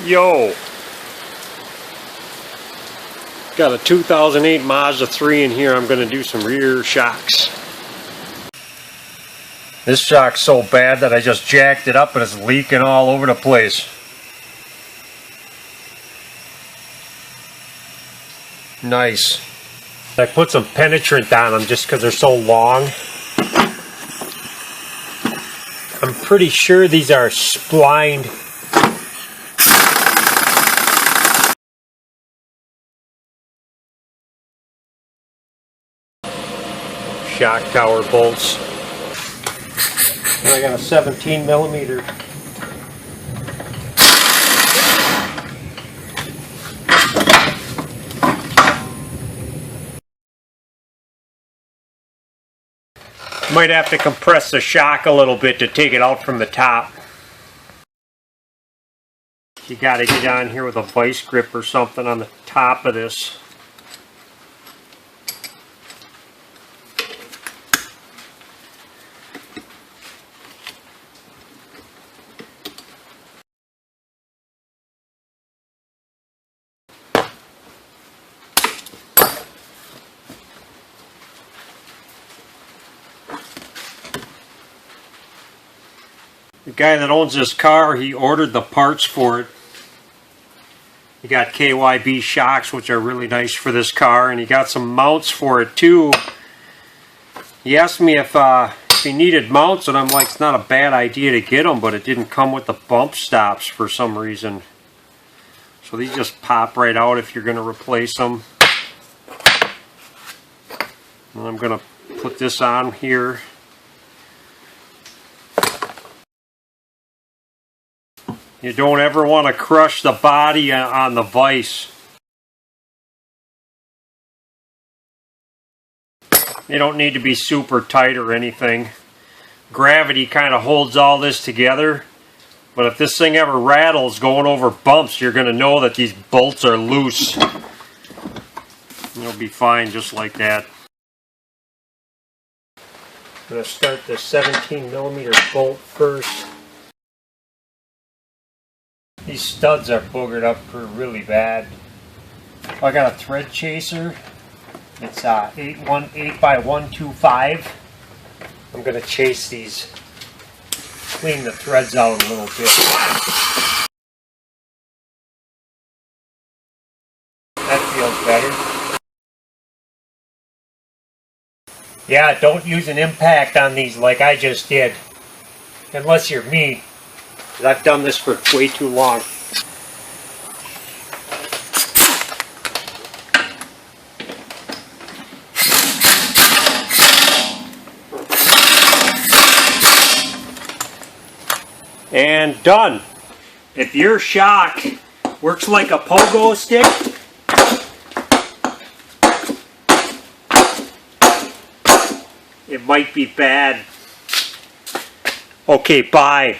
Yo! Got a 2008 Mazda 3 in here. I'm going to do some rear shocks. This shock's so bad that I just jacked it up and it's leaking all over the place. Nice. I put some penetrant on them just because they're so long. I'm pretty sure these are splined. Shock tower bolts. And I got a 17 millimeter. Might have to compress the shock a little bit to take it out from the top. You got to get on here with a vice grip or something on the top of this. The guy that owns this car, he ordered the parts for it. He got KYB shocks, which are really nice for this car, and he got some mounts for it too. He asked me if he needed mounts, and I'm like, it's not a bad idea to get them, but it didn't come with the bump stops for some reason. So these just pop right out if you're going to replace them. And I'm going to put this on here. You don't ever want to crush the body on the vise. They don't need to be super tight or anything. Gravity kind of holds all this together. But if this thing ever rattles going over bumps, you're going to know that these bolts are loose. It'll be fine just like that. I'm going to start the 17 millimeter bolt first. These studs are boogered up really bad. I got a thread chaser. It's 8x125. I'm going to chase these, clean the threads out a little bit. That feels better. Yeah, don't use an impact on these like I just did. Unless you're me. I've done this for way too long. And done. If your shock works like a pogo stick, it might be bad. Okay, bye.